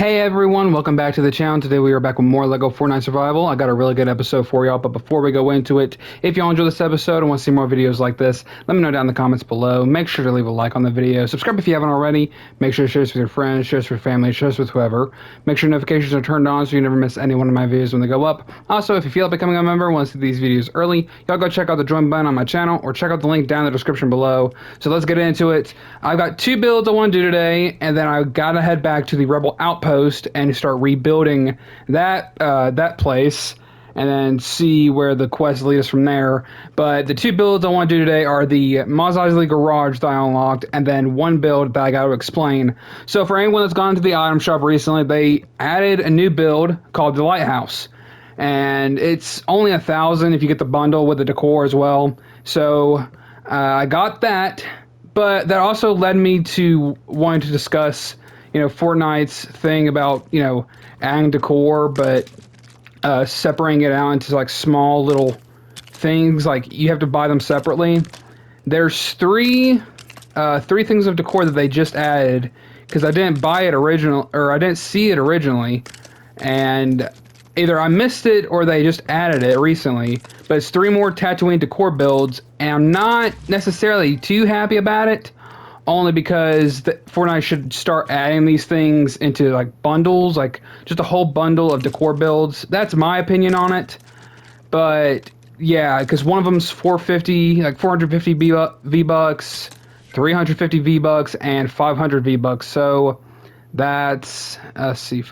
Hey everyone, welcome back to the channel. Today we are back with more LEGO Fortnite Survival. I got a really good episode for y'all, but before we go into it, if y'all enjoy this episode and want to see more videos like this, let me know down in the comments below. Make sure to leave a like on the video. Subscribe if you haven't already. Make sure to share this with your friends, share this with your family, share this with whoever. Make sure notifications are turned on so you never miss any one of my videos when they go up. Also, if you feel like becoming a member and want to see these videos early, y'all go check out the join button on my channel or check out the link down in the description below. So let's get into it. I've got two builds I want to do today, and then I gotta head back to the Rebel Outpost and start rebuilding that place, and then see where the quests lead us from there. But the two builds I want to do today are the Mos Eisley Garage that I unlocked, and then one build that I got to explain. So for anyone that's gone to the item shop recently, they added a new build called the Lighthouse, and it's only 1,000 if you get the bundle with the decor as well. So I got that, but that also led me to wanting to discuss Fortnite's thing about, adding decor, but separating it out into like small little things. Like you have to buy them separately. There's three things of decor that they just added because I didn't buy it I didn't see it originally, and either I missed it or they just added it recently. But it's three more Tatooine decor builds, and I'm not necessarily too happy about it. Only because Fortnite should start adding these things into like bundles, like just a whole bundle of decor builds. That's my opinion on it. But yeah, because one of them's 450, like 450 V-Bucks, 350 V-Bucks, and 500 V-Bucks. So that's, let's see,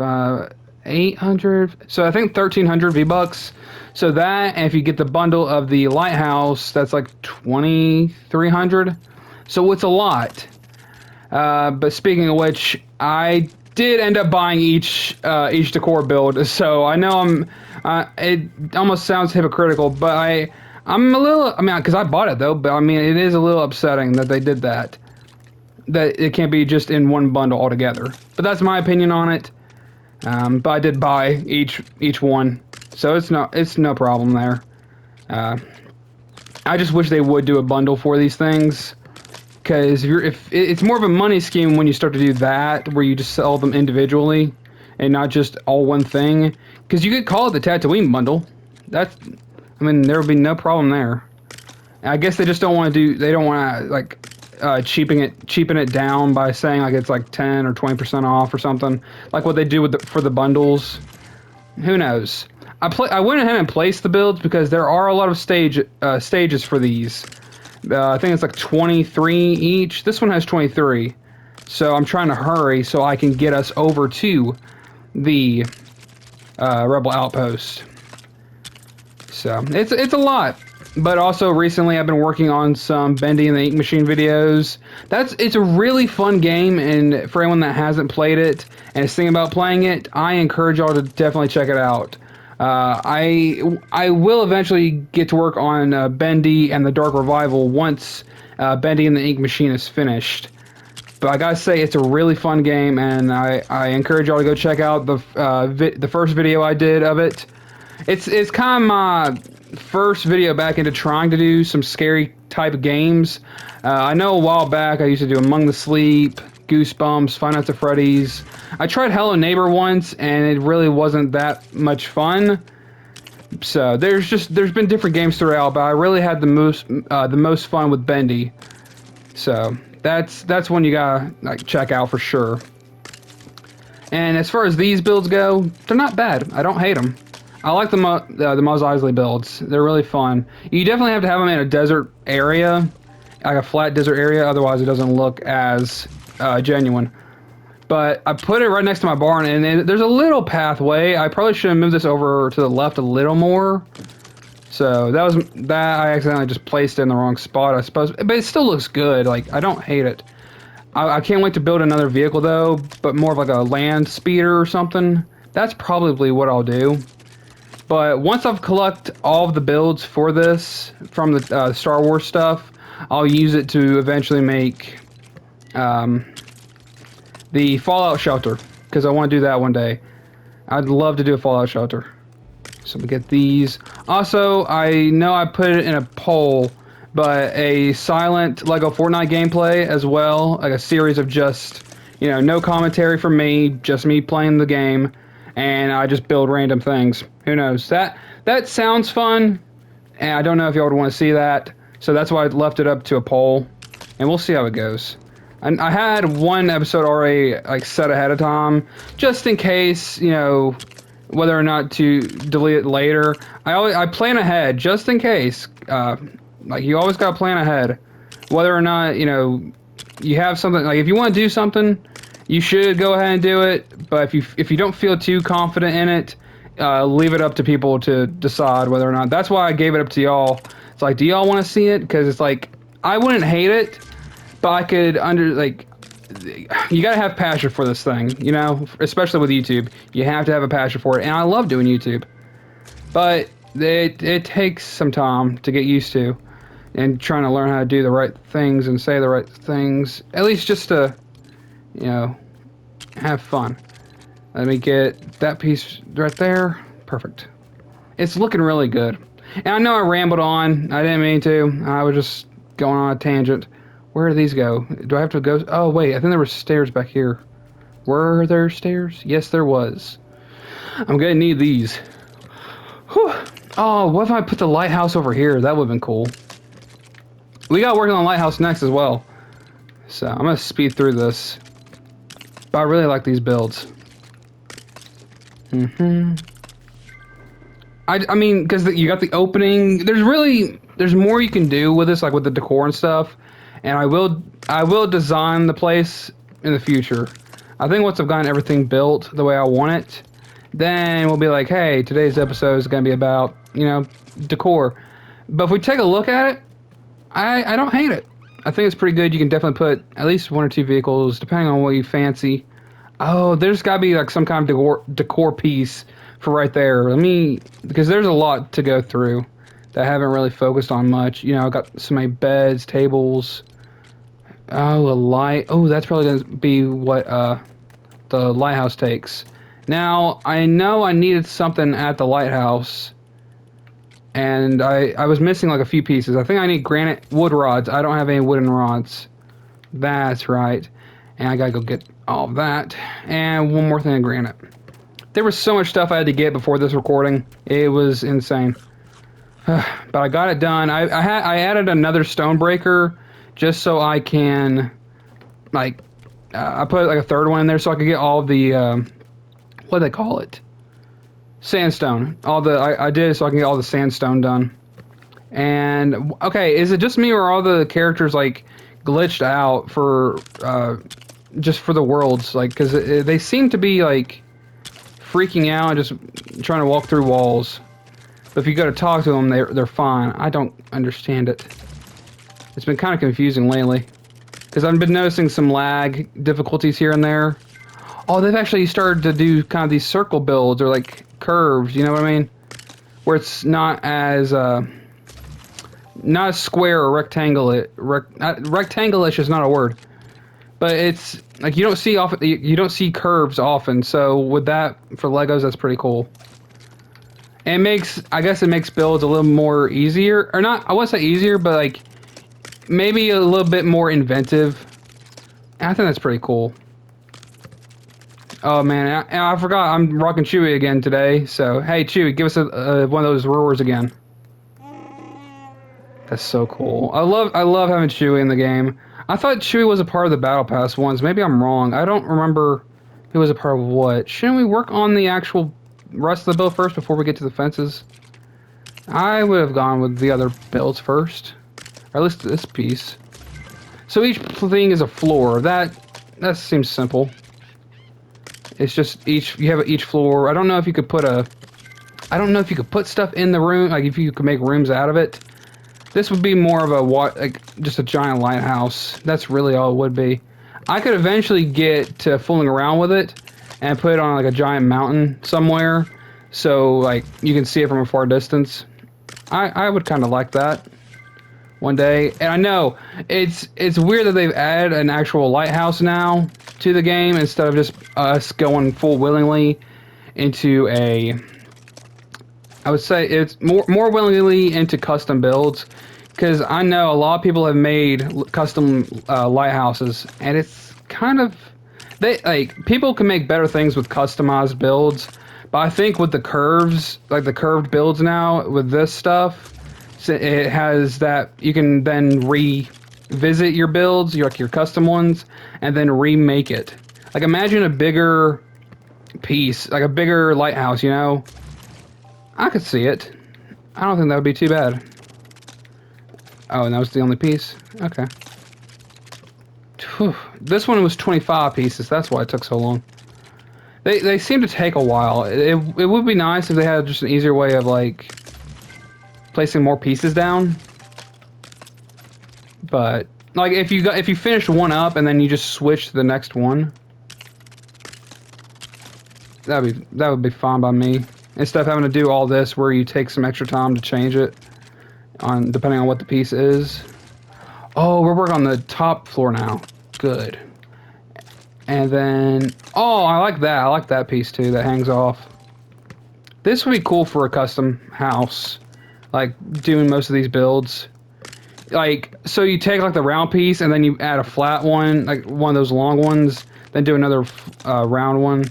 800. So I think 1,300 V-Bucks. So that, and if you get the bundle of the Lighthouse, that's like 2,300. So it's a lot. But speaking of which, I did end up buying each decor build. So I know it almost sounds hypocritical, but I'm a little, because I bought it though, but it is a little upsetting that they did that. That it can't be just in one bundle altogether. But that's my opinion on it. But I did buy each one. So it's no problem there. I just wish they would do a bundle for these things. Because if it's more of a money scheme when you start to do that, where you just sell them individually and not just all one thing. Because you could call it the Tatooine bundle. There would be no problem there. I guess they just don't want to do. They don't want to like cheapen it down by saying like it's like 10 or 20% off or something, like what they do for the bundles. Who knows? I went ahead and placed the builds because there are a lot of stages for these. I think it's like 23 each. This one has 23. So I'm trying to hurry so I can get us over to the Rebel Outpost. So it's a lot. But also recently I've been working on some Bendy and the Ink Machine videos. It's a really fun game, and for anyone that hasn't played it and is thinking about playing it, I encourage y'all to definitely check it out. I will eventually get to work on Bendy and the Dark Revival once Bendy and the Ink Machine is finished. But I gotta say, it's a really fun game, and I encourage y'all to go check out the first video I did of it. It's kind of my first video back into trying to do some scary type games. I know a while back I used to do Among the Sleep, Goosebumps, Five Nights at Freddy's. I tried Hello Neighbor once, and it really wasn't that much fun. So there's been different games throughout, but I really had the most fun with Bendy. So that's one you gotta check out for sure. And as far as these builds go, they're not bad. I don't hate them. I like the Mos Eisley builds. They're really fun. You definitely have to have them in a desert area, like a flat desert area. Otherwise, it doesn't look as genuine. But I put it right next to my barn, and there's a little pathway. I probably should have moved this over to the left a little more. So I accidentally just placed it in the wrong spot, I suppose. But it still looks good. Like, I don't hate it. I can't wait to build another vehicle though, but more of like a land speeder or something. That's probably what I'll do. But once I've collected all of the builds for this from the Star Wars stuff, I'll use it to eventually make the Fallout shelter, because I want to do that one day. I'd love to do a Fallout shelter. So we get these. Also, I know I put it in a poll, but a silent LEGO Fortnite gameplay as well, like a series of just no commentary from me, just me playing the game, and I just build random things. Who knows? That sounds fun, and I don't know if y'all would want to see that. So that's why I left it up to a poll, and we'll see how it goes. And I had one episode already like set ahead of time, just in case, whether or not to delete it later. I plan ahead just in case. Like you always got to plan ahead, whether or not you have something. Like if you want to do something, you should go ahead and do it. But if you don't feel too confident in it, leave it up to people to decide whether or not. That's why I gave it up to y'all. It's like, do y'all want to see it? Because it's like I wouldn't hate it, but I could you gotta have passion for this thing, especially with YouTube. You have to have a passion for it, and I love doing YouTube, but it takes some time to get used to, and trying to learn how to do the right things and say the right things, at least just to, have fun. Let me get that piece right there. Perfect. It's looking really good. And I know I rambled on. I didn't mean to. I was just going on a tangent. Where do these go? Do I have to go? Oh, wait. I think there were stairs back here. Were there stairs? Yes, there was. I'm going to need these. Whew. Oh, what if I put the lighthouse over here? That would have been cool. We got working on lighthouse next as well. So I'm going to speed through this. But I really like these builds. I mean, because you got the opening. There's more you can do with this, like with the decor and stuff. And I will design the place in the future. I think once I've gotten everything built the way I want it, then we'll be like, hey, today's episode is going to be about, decor. But if we take a look at it, I don't hate it. I think it's pretty good. You can definitely put at least 1 or 2 vehicles, depending on what you fancy. Oh, there's got to be like some kind of decor piece for right there. Because there's a lot to go through that I haven't really focused on much. I got so many beds, tables. Oh, a light. Oh, that's probably going to be what the lighthouse takes. Now, I know I needed something at the lighthouse, and I was missing like a few pieces. I think I need granite wood rods. I don't have any wooden rods. That's right. And I gotta go get all of that. And one more thing of granite. There was so much stuff I had to get before this recording. It was insane. But I got it done. I added another stone breaker just so I can, I put like a third one in there so I could get all the, what do they call it? Sandstone. I did it so I can get all the sandstone done. And, okay, is it just me or are all the characters, like, glitched out for, just for the worlds? Like, because they seem to be, like, freaking out and just trying to walk through walls. But if you go to talk to them, they're fine. I don't understand it. It's been kind of confusing lately. Because I've been noticing some lag difficulties here and there. Oh, they've actually started to do kind of these circle builds or like curves, you know what I mean? Where it's not as square or rectangle. Rectangle-ish is not a word, but it's like you don't see curves often. So with that for Legos, that's pretty cool. And I guess it makes builds a little more easier, or not. I wouldn't say easier, but like maybe a little bit more inventive. And I think that's pretty cool. Oh man, I forgot I'm rocking Chewy again today. So hey Chewy, give us one of those roars again. That's so cool. I love having Chewy in the game. I thought Chewy was a part of the Battle Pass once. Maybe I'm wrong. I don't remember he was a part of what. Shouldn't we work on the actual rest of the build first before we get to the fences? I would have gone with the other builds first. Or at least this piece. So each thing is a floor. That seems simple. It's just you have each floor. I don't know if you could put stuff in the room, like if you could make rooms out of it. This would be more of just a giant lighthouse. That's really all it would be. I could eventually get to fooling around with it and put it on like a giant mountain somewhere, so like you can see it from a far distance. I would kind of like that one day. And I know it's weird that they've added an actual lighthouse now to the game instead of just us going full willingly into I would say it's more willingly into custom builds, because I know a lot of people have made custom lighthouses, and it's kind of They like people can make better things with customized builds, but I think with the curves, like the curved builds now with this stuff, it has that you can then revisit your builds, like your custom ones, and then remake it. Like imagine a bigger piece, like a bigger lighthouse, you know? I could see it. I don't think that would be too bad. Oh, and that was the only piece? Okay. Whew. This one was 25 pieces, that's why it took so long. They seem to take a while. It would be nice if they had just an easier way of, like, placing more pieces down. But, like, if you finished one up and then you just switch to the next one, that would be fine by me. Instead of having to do all this where you take some extra time to change it, depending on what the piece is. Oh, we're working on the top floor now. Good. And then, oh, I like that. I like that piece too, that hangs off. This would be cool for a custom house, like doing most of these builds. Like, so you take like the round piece and then you add a flat one, like one of those long ones, then do another round one.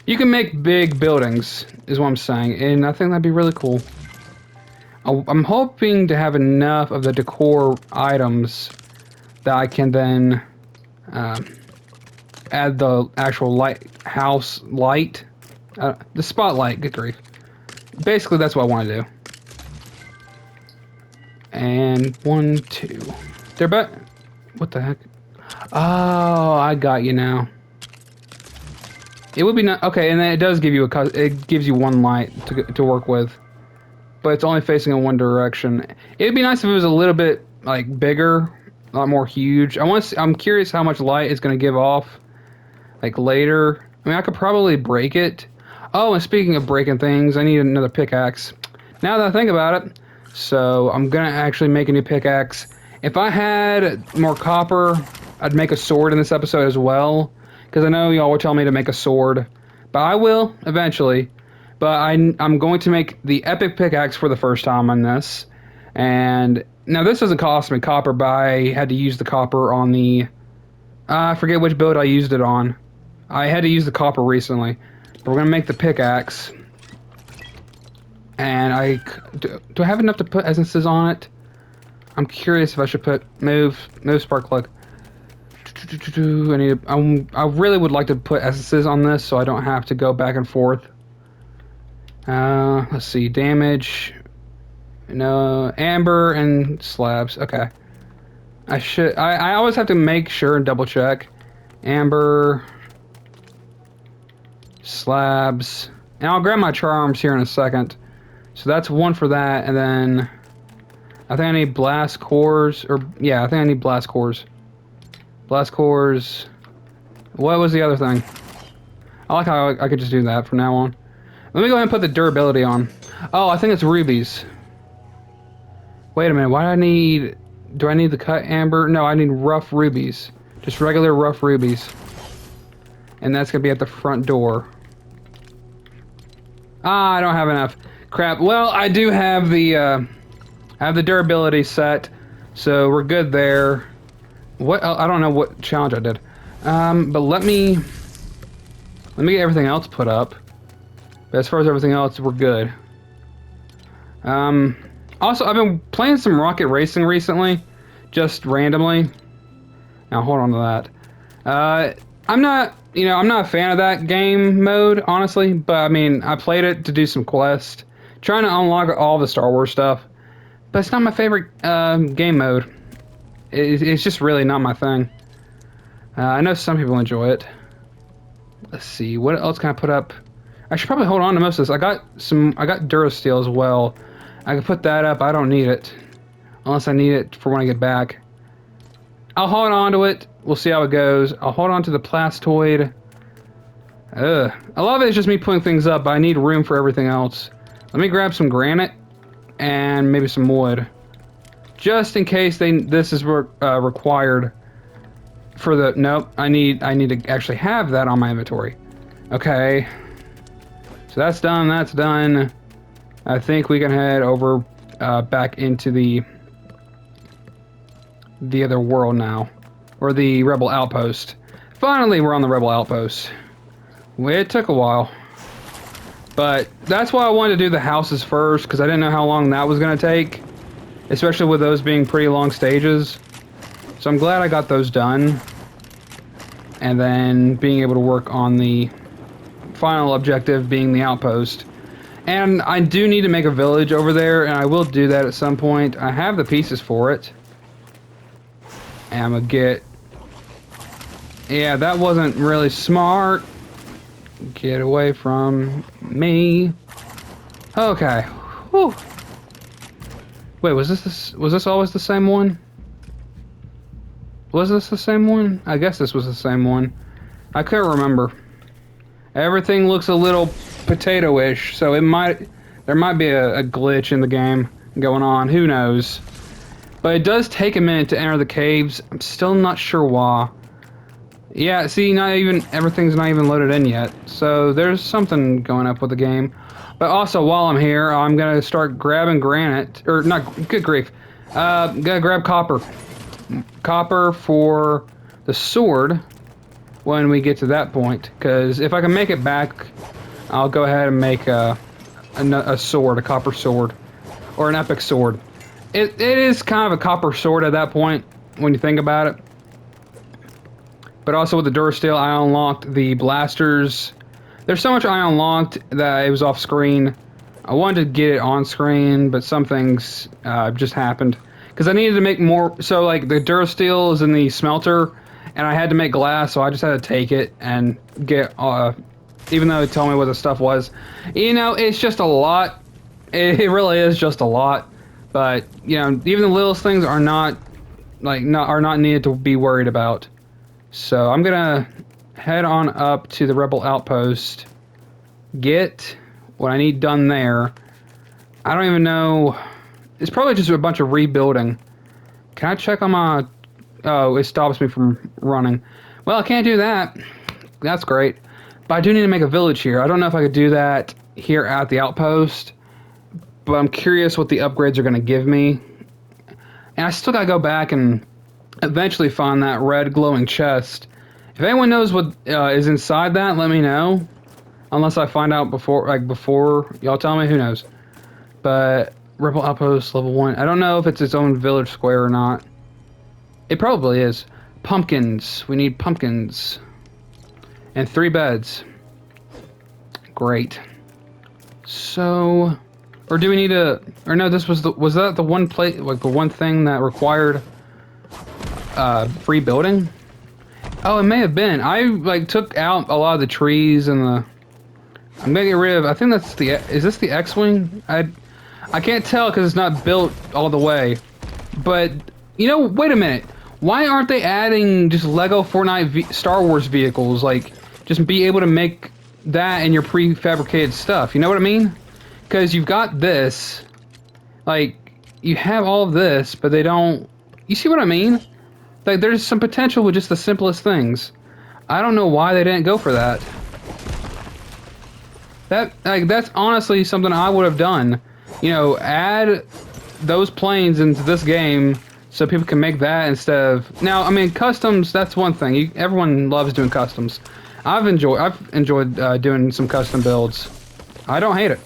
You can make big buildings, is what I'm saying, and I think that'd be really cool. I'm hoping to have enough of the decor items that I can then add the actual lighthouse light, the spotlight. Good grief! Basically, that's what I want to do. And 1, 2. They're back. What the heck? Oh, I got you now. It would be not okay, and then it does give you it gives you one light to work with, but it's only facing in one direction. It'd be nice if it was a little bit like bigger, a lot more huge. I'm curious how much light it's going to give off, like later. I mean, I could probably break it. Oh, and speaking of breaking things, I need another pickaxe. Now that I think about it, so I'm gonna actually make a new pickaxe. If I had more copper, I'd make a sword in this episode as well. Because I know y'all were telling me to make a sword. But I will, eventually. But I'm going to make the epic pickaxe for the first time on this. And now this doesn't cost me copper, but I had to use the copper on the... I forget which build I used it on. I had to use the copper recently. But we're going to make the pickaxe. And do I have enough to put essences on it? I'm curious if I should put... Move spark plug. I really would like to put essences on this so I don't have to go back and forth. Let's see, damage. No, amber and slabs. Okay. I always have to make sure and double check. Amber, slabs, and I'll grab my charms here in a second. So that's one for that, and then I think I need blast cores, or yeah, I think I need blast cores. Blast cores. What was the other thing? I like how I could just do that from now on. Let me go ahead and put the durability on. Oh, I think it's rubies. Wait a minute, why do I need... Do I need the cut amber? No, I need rough rubies. Just regular rough rubies. And that's going to be at the front door. Ah, I don't have enough. Crap. Well, I do have the durability set. So we're good there. What? I don't know what challenge I did. But let me get everything else put up. But as far as everything else, we're good. Also, I've been playing some rocket racing recently, just randomly. Now hold on to that. I'm not a fan of that game mode, honestly. But I mean, I played it to do some quest, trying to unlock all the Star Wars stuff. But it's not my favorite game mode. It's just really not my thing. I know some people enjoy it. Let's see, what else can I put up? I should probably hold on to most of this. I got Durasteel as well. I can put that up. I don't need it. Unless I need it for when I get back. I'll hold on to it. We'll see how it goes. I'll hold on to the plastoid. A lot of it is just me putting things up, but I need room for everything else. Let me grab some granite and maybe some wood. Just in case this is required for the... Nope, I need to actually have that on my inventory. Okay. So that's done, that's done. I think we can head over back into the other world now. Or the Rebel Outpost. finally we're on the Rebel Outpost. It took a while. But that's why I wanted to do the houses first, because I didn't know how long that was going to take. Especially with those being pretty long stages. So I'm glad I got those done. And then being able to work on the final objective being the outpost. And I do need to make a village over there, and I will do that at some point. I have the pieces for it. And I'm gonna get... Yeah, that wasn't really smart. Get away from me. Okay. Whew. Wait, was this always the same one? Was this the same one? I guess this was the same one. I couldn't remember. Everything looks a little potato-ish, so there might be a glitch in the game going on. Who knows? But it does take a minute to enter the caves. I'm still not sure why. Yeah, see, everything's not even loaded in yet. So there's something going up with the game. But also, while I'm here, I'm gonna start grabbing granite, or not. Good grief! Gotta grab copper. Copper for the sword when we get to that point. Because if I can make it back, I'll go ahead and make a sword, a copper sword, or an epic sword. It is kind of a copper sword at that point when you think about it. But also with the Durasteel, I unlocked the blasters. There's so much I unlocked that it was off screen. I wanted to get it on screen, but some things just happened. Because I needed to make more, so like the Durasteel is in the smelter, and I had to make glass, so I just had to take it and get, even though it told me what the stuff was. You know, it's just a lot. It really is just a lot. But, you know, even the littlest things are not needed to be worried about. So I'm gonna head on up to the Rebel Outpost, get what I need done there. I don't even know. It's probably just a bunch of rebuilding. Can I check on my... Oh, it stops me from running. Well, I can't do that. That's great. But I do need to make a village here. I don't know if I could do that here at the outpost, but I'm curious what the upgrades are going to give me. And I still got to go back and eventually find that red glowing chest. If anyone knows what is inside that, let me know. Unless I find out before y'all tell me, who knows. But Rebel Outpost level 1. I don't know if it's its own village square or not. It probably is. Pumpkins. We need pumpkins. And 3 beds. Great. So, or do we need a? Or no, this was that the one plate, like the one thing that required free building? Oh, it may have been. I like took out a lot of the trees and the. I'm gonna get rid of. I think that's the. Is this the X-wing? I can't tell because it's not built all the way. But you know, wait a minute. Why aren't they adding just Lego Fortnite Star Wars vehicles? Like, just be able to make that in your prefabricated stuff. You know what I mean? Because you've got this. Like, you have all of this, but they don't. You see what I mean? Like, there's some potential with just the simplest things. I don't know why they didn't go for that. That's honestly something I would have done. You know, add those planes into this game so people can make that instead of... Now, I mean, customs, that's one thing. Everyone loves doing customs. I've enjoyed doing some custom builds. I don't hate it.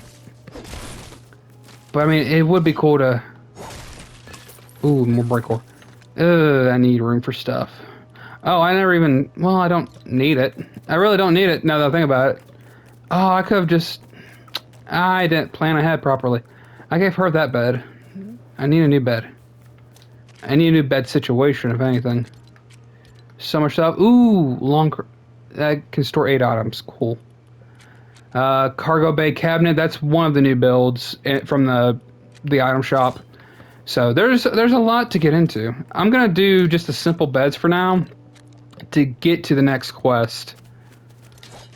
But, I mean, it would be cool to... Ooh, more breakcore. I need room for stuff. Oh, I never even... Well, I don't need it. I really don't need it now that I think about it. Oh, I could have just... I didn't plan ahead properly. I gave her that bed. I need a new bed. I need a new bed situation, if anything. So much stuff. Ooh, that can store 8 items. Cool. Cargo bay cabinet. That's one of the new builds from the item shop. So there's a lot to get into. I'm gonna do just the simple beds for now to get to the next quest.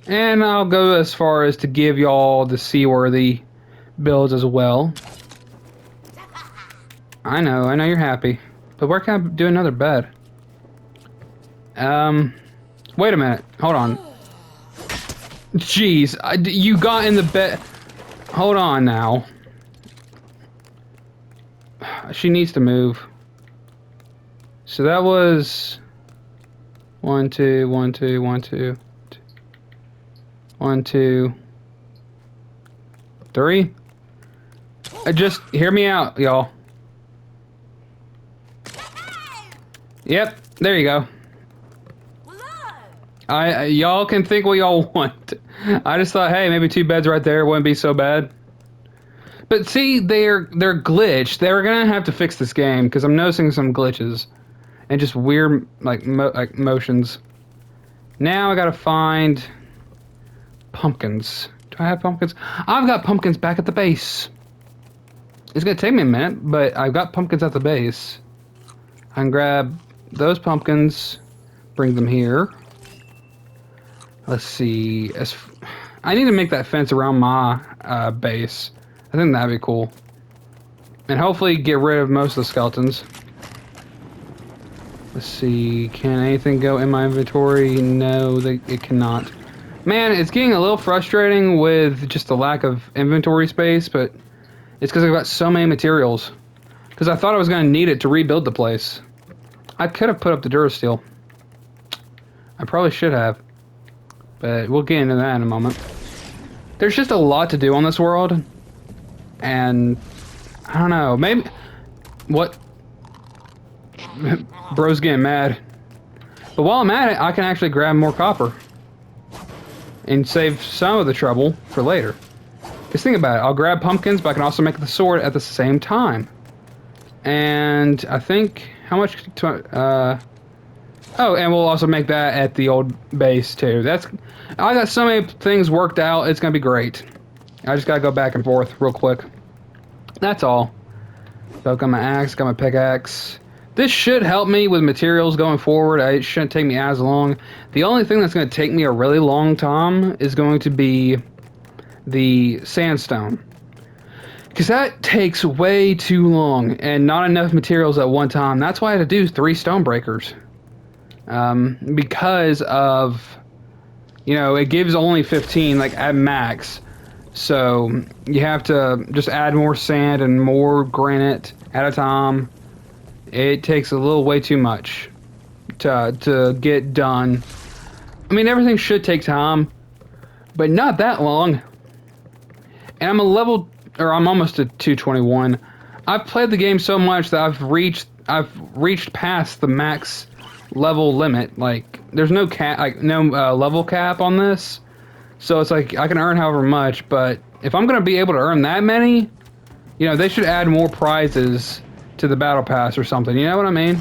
And I'll go as far as to give y'all the seaworthy builds as well. I know you're happy. But where can I do another bed? Wait a minute. Hold on. Jeez, you got in the bed. Hold on now. She needs to move. So that was... 1, 2, 1, 2, 1, 2. 1, 2, 3. Just hear me out, y'all. Yep, there you go. Y'all can think what y'all want. I just thought, hey, maybe 2 beds right there wouldn't be so bad. But see, they're glitched. They're gonna have to fix this game because I'm noticing some glitches and just weird like motions. Now I gotta find pumpkins. Do I have pumpkins? I've got pumpkins back at the base. It's gonna take me a minute, but I've got pumpkins at the base. I can grab those pumpkins, bring them here. Let's see. I need to make that fence around my base. I think that'd be cool. And hopefully get rid of most of the skeletons. Let's see. Can anything go in my inventory? No, it cannot. Man, it's getting a little frustrating with just the lack of inventory space, but it's because I've got so many materials. Because I thought I was going to need it to rebuild the place. I could have put up the Durasteel. I probably should have. But we'll get into that in a moment. There's just a lot to do on this world. And I don't know, maybe what bro's getting mad. But while I'm at it, I can actually grab more copper and save some of the trouble for later. Just think about it. I'll grab pumpkins, but I can also make the sword at the same time. And I think how much oh, and we'll also make that at the old base too. I got so many things worked out, it's gonna be great. I just gotta go back and forth real quick. That's all. So I've got my axe, got my pickaxe. This should help me with materials going forward. It shouldn't take me as long. The only thing that's going to take me a really long time is going to be the sandstone. Because that takes way too long and not enough materials at one time. That's why I had to do 3 stone breakers. Because of, you know, it gives only 15, like at max. So you have to just add more sand and more granite at a time. It takes a little way too much to get done. I mean, everything should take time, but not that long. And I'm I'm almost at 221. I've played the game so much that I've reached past the max level limit. Like, there's no cap, like no level cap on this. So it's like I can earn however much, but if I'm gonna be able to earn that many, you know, they should add more prizes to the battle pass or something, you know what I mean?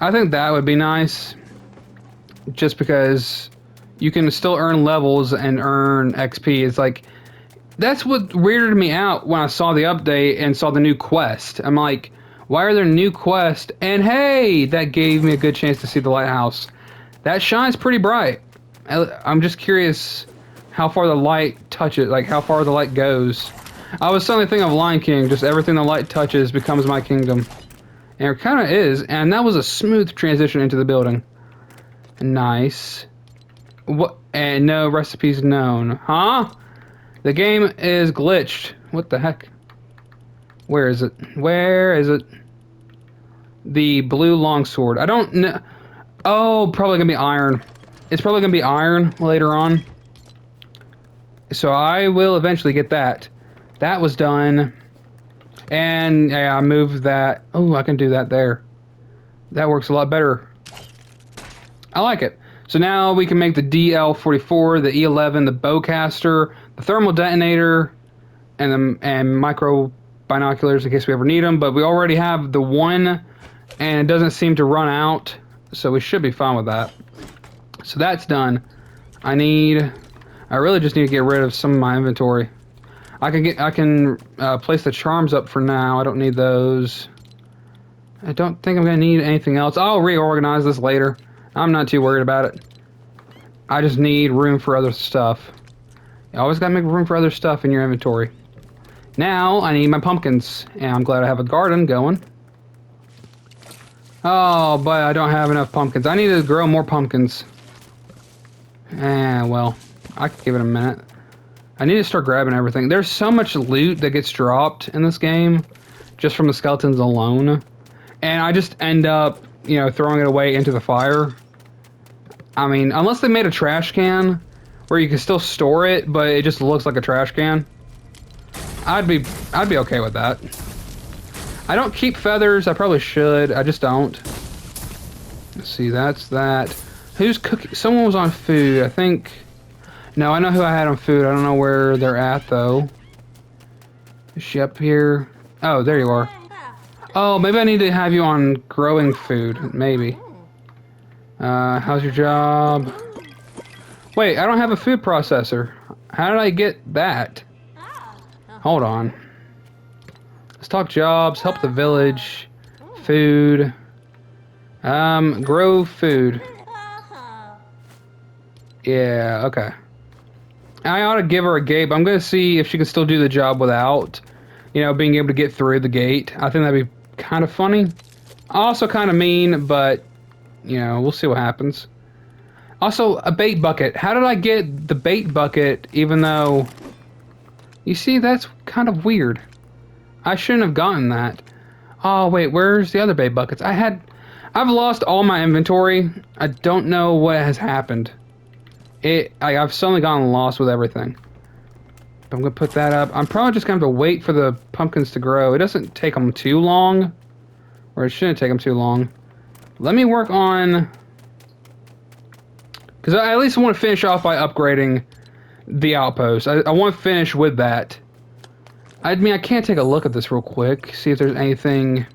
I think that would be nice, just because you can still earn levels and earn XP. It's like, that's what weirded me out when I saw the update and saw the new quest. I'm like, why are there new quests? And hey, that gave me a good chance to see the lighthouse. That shines pretty bright. I'm just curious how far the light touches, like how far the light goes. I was suddenly thinking of Lion King, just everything the light touches becomes my kingdom. And it kind of is, and that was a smooth transition into the building. Nice. What? And no recipes known. Huh? The game is glitched. What the heck? Where is it? Where is it? The blue longsword. I don't know. Oh, probably gonna be iron. It's probably gonna be iron later on. So I will eventually get that. That was done. And yeah, I moved that. Oh, I can do that there. That works a lot better. I like it. So now we can make the DL44, the E11, the bowcaster, the thermal detonator, and micro binoculars in case we ever need them. But we already have the one, and it doesn't seem to run out, so we should be fine with that. So that's done. I really just need to get rid of some of my inventory. I can place the charms up for now. I don't need those. I don't think I'm gonna need anything else. I'll reorganize this later. I'm not too worried about it. I just need room for other stuff. You always gotta make room for other stuff in your inventory. Now I need my pumpkins, and I'm glad I have a garden going. Oh, but I don't have enough pumpkins. I need to grow more pumpkins. Well, I could give it a minute. I need to start grabbing everything. There's so much loot that gets dropped in this game, just from the skeletons alone. And I just end up, you know, throwing it away into the fire. I mean, unless they made a trash can where you can still store it, but it just looks like a trash can, I'd be okay with that. I don't keep feathers. I probably should. I just don't. Let's see. That's that. Who's cooking? Someone was on food. I think. No, I know who I had on food. I don't know where they're at though. Is she up here? Oh, there you are. Oh, maybe I need to have you on growing food. Maybe. How's your job? Wait, I don't have a food processor. How did I get that? Hold on. Let's talk jobs, help the village, food. Grow food. Yeah, okay. I ought to give her a gate, but I'm gonna see if she can still do the job without, you know, being able to get through the gate. I think that'd be kind of funny. Also kind of mean, but, you know, we'll see what happens. Also, a bait bucket. How did I get the bait bucket even though... You see, that's kind of weird. I shouldn't have gotten that. Oh, wait, where's the other bait buckets? I've lost all my inventory. I don't know what has happened. I've suddenly gotten lost with everything. But I'm gonna put that up. I'm probably just gonna have to wait for the pumpkins to grow. It doesn't take them too long. Or it shouldn't take them too long. Let me work on... Because I at least want to finish off by upgrading the outpost. I want to finish with that. I mean, I can't take a look at this real quick. See if there's anything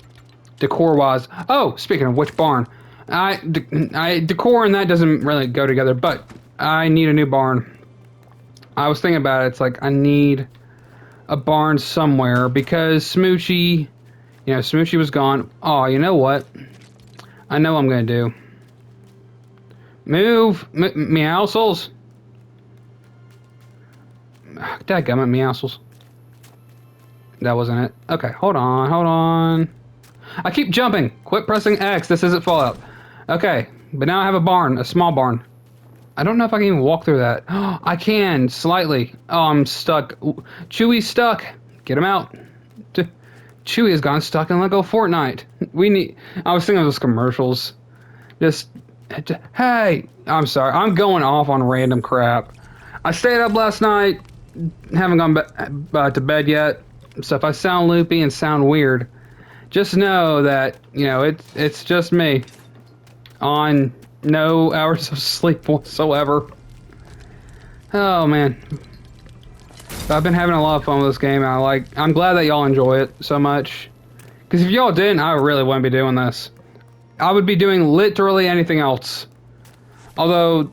decor-wise. Oh, speaking of which, barn. Decor and that doesn't really go together, but I need a new barn. I was thinking about it. It's like I need a barn somewhere because Smoochie, you know, Smoochie was gone. Oh, you know what? I know what I'm going to do. Move! Meowscles! Dadgummit, Meowscles. That wasn't it. Okay, hold on. I keep jumping! Quit pressing X, this isn't Fallout. Okay, but now I have a barn, a small barn. I don't know if I can even walk through that. I can, slightly. Oh, I'm stuck. Chewie's stuck! Get him out. Chewie has gone stuck in Lego Fortnite. I was thinking of those commercials. Hey! I'm sorry, I'm going off on random crap. I stayed up last night, haven't gone to bed yet, so if I sound loopy and sound weird, just know that, you know, it's just me. On no hours of sleep whatsoever. Oh, man. But I've been having a lot of fun with this game, and I'm glad that y'all enjoy it so much. Because if y'all didn't, I really wouldn't be doing this. I would be doing literally anything else. Although,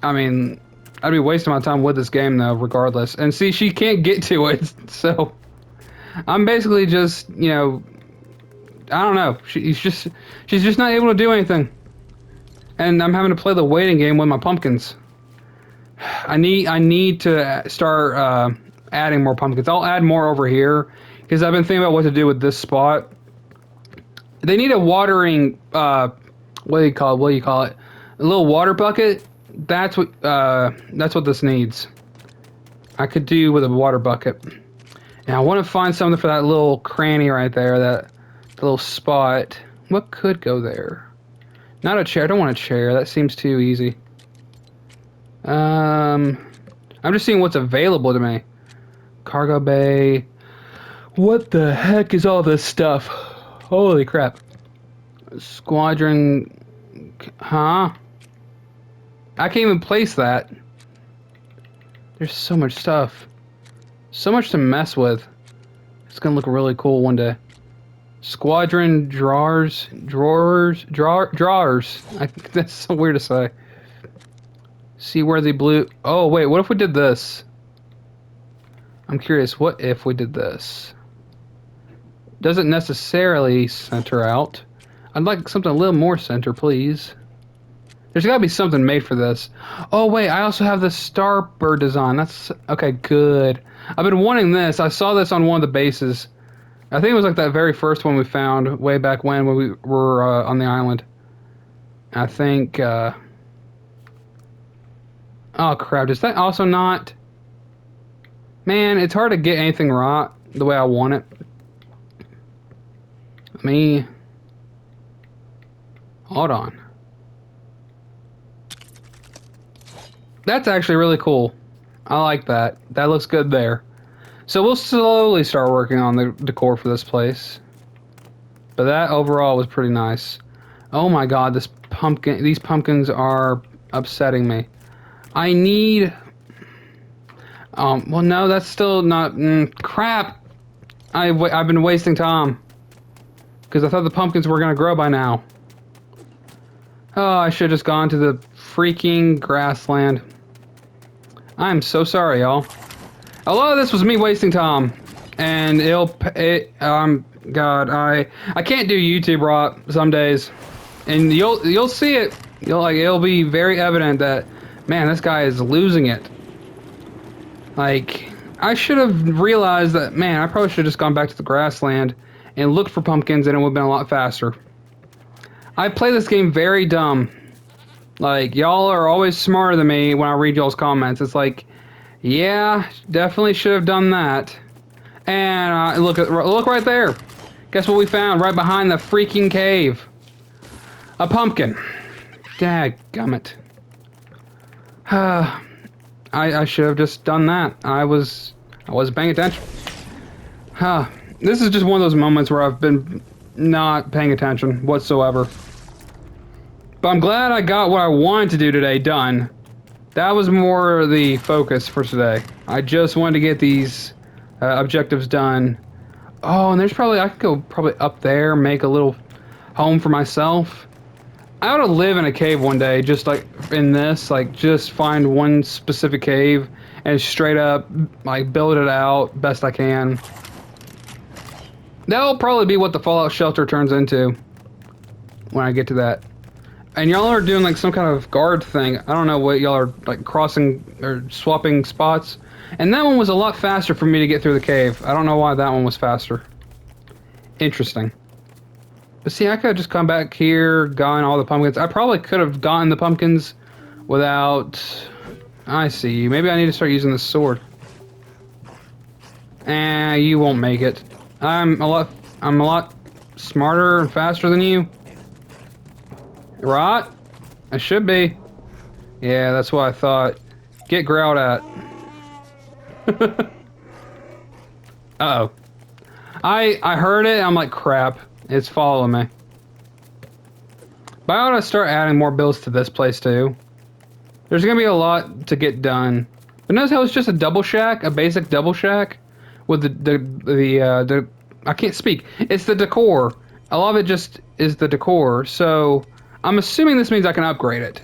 I mean, I'd be wasting my time with this game though, regardless. And see, she can't get to it, so I'm basically just, you know, I don't know. She's just not able to do anything. And I'm having to play the waiting game with my pumpkins. I need to start adding more pumpkins. I'll add more over here because I've been thinking about what to do with this spot. They need a watering, what do you call it? A little water bucket. That's what this needs. I could do with a water bucket. And I want to find something for that little cranny right there, that little spot. What could go there? Not a chair. I don't want a chair. That seems too easy. I'm just seeing what's available to me. Cargo bay. What the heck is all this stuff? Holy crap. Squadron... Huh? I can't even place that. There's so much stuff. So much to mess with. It's gonna look really cool one day. Squadron drawers. That's so weird to say. See where the blue... Oh, wait, what if we did this? I'm curious, what if we did this? Doesn't necessarily center out. I'd like something a little more center, please. There's gotta be something made for this. Oh, wait, I also have the Starbird design. That's... Okay, good. I've been wanting this. I saw this on one of the bases. I think it was like that very first one we found way back when we were on the island. I think... Oh, crap. Does that also not... Man, it's hard to get anything right the way I want it. Let me... Hold on. That's actually really cool. I like that. That looks good there. So we'll slowly start working on the decor for this place. But that overall was pretty nice. Oh my god, these pumpkins are upsetting me. I need... well no, that's still not... crap! I've been wasting time. Because I thought the pumpkins were going to grow by now. Oh, I should have just gone to the freaking grassland. I'm so sorry, y'all. A lot of this was me wasting time. And God, I can't do YouTube rot some days. And you'll see it. It'll be very evident that, man, this guy is losing it. Like, I should have realized that, man, I probably should have just gone back to the grassland and looked for pumpkins, and it would have been a lot faster. I play this game very dumb. Like, y'all are always smarter than me when I read y'all's comments. It's like, yeah, definitely should have done that. And look right there. Guess what we found right behind the freaking cave? A pumpkin. Dadgummit. I should have just done that. I wasn't paying attention. This is just one of those moments where I've been not paying attention whatsoever. But I'm glad I got what I wanted to do today done. That was more the focus for today. I just wanted to get these objectives done. Oh, and I could go probably up there, make a little home for myself. I ought to live in a cave one day, just like in this, like just find one specific cave and straight up like build it out best I can. That'll probably be what the Fallout shelter turns into when I get to that. And y'all are doing like some kind of guard thing. I don't know what y'all are like crossing or swapping spots. And that one was a lot faster for me to get through the cave. I don't know why that one was faster. Interesting. But see, I could have just come back here, gotten all the pumpkins. I probably could have gotten the pumpkins without... I see. Maybe I need to start using this sword. You won't make it. I'm a lot smarter and faster than you. Right? I should be. Yeah, that's what I thought. Get growled at. Uh-oh. I heard it, I'm like, crap. It's following me. But I ought to start adding more builds to this place, too. There's gonna be a lot to get done. But notice how it's just a double shack? A basic double shack? With the I can't speak. It's the decor. A lot of it just is the decor, so... I'm assuming this means I can upgrade it.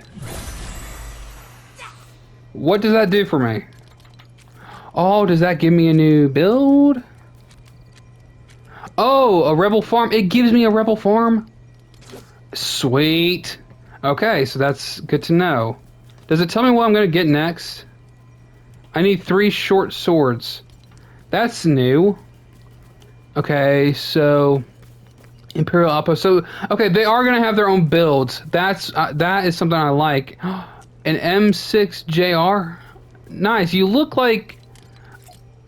What does that do for me? Oh, does that give me a new build? Oh, a rebel farm. It gives me a rebel farm? Sweet. Okay, so that's good to know. Does it tell me what I'm going to get next? I need 3 short swords. That's new. Okay, so... Imperial Outpost. So, okay, they are going to have their own builds. That is something I like. An M6JR? Nice. You look like...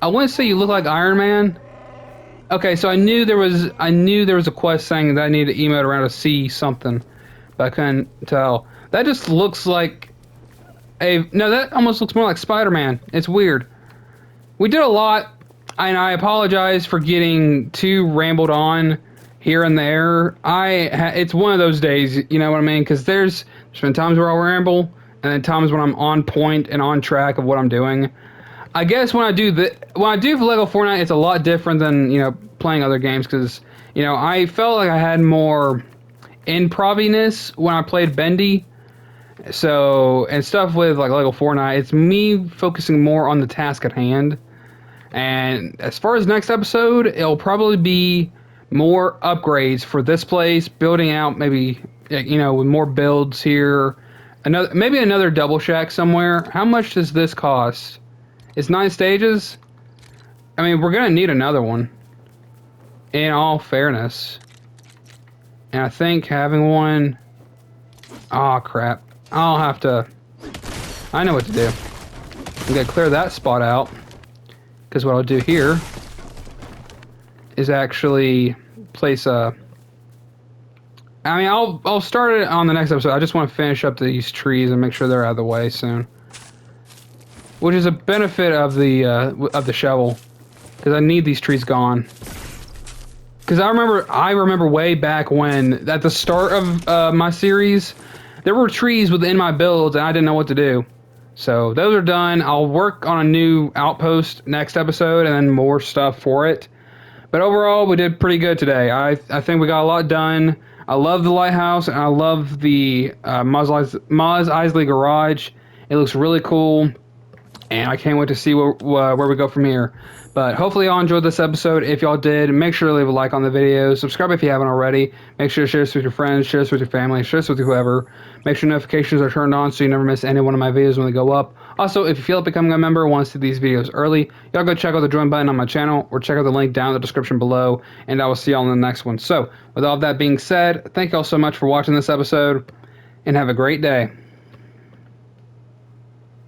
I want to say you look like Iron Man. Okay, so I knew there was a quest saying that I needed to emote around a C something, but I couldn't tell. That just looks like no, that almost looks more like Spider-Man. It's weird. We did a lot, and I apologize for getting too rambled on here and there. It's one of those days, you know what I mean? Because there's been times where I'll ramble, and then times when I'm on point and on track of what I'm doing. I guess when I do for Lego Fortnite, it's a lot different than, you know, playing other games, because, you know, I felt like I had more improviness when I played Bendy. So, and stuff with like Lego Fortnite, it's me focusing more on the task at hand. And as far as next episode, it'll probably be more upgrades for this place, building out maybe, you know, with more builds here. Maybe another double shack somewhere. How much does this cost? It's 9 stages? I mean, we're gonna need another one, in all fairness. And I think having one... Oh, crap. I'll have to... I know what to do. I'm gonna clear that spot out, because what I'll do here is actually place a... I mean, I'll start it on the next episode. I just want to finish up these trees and make sure they're out of the way soon. which is a benefit of the shovel, because I need these trees gone. Because I remember way back when, at the start of my series, there were trees within my builds, and I didn't know what to do. So those are done. I'll work on a new outpost next episode, and then more stuff for it. But overall, we did pretty good today. I think we got a lot done. I love the lighthouse, and I love the Maz Eisley garage. It looks really cool, and I can't wait to see where we go from here. But hopefully y'all enjoyed this episode. If y'all did, make sure to leave a like on the video. Subscribe if you haven't already. Make sure to share this with your friends, share this with your family, share this with whoever. Make sure notifications are turned on so you never miss any one of my videos when they go up. Also, if you feel like becoming a member and want to see these videos early, y'all go check out the join button on my channel or check out the link down in the description below, and I will see y'all in the next one. So, with all that being said, thank y'all so much for watching this episode, and have a great day.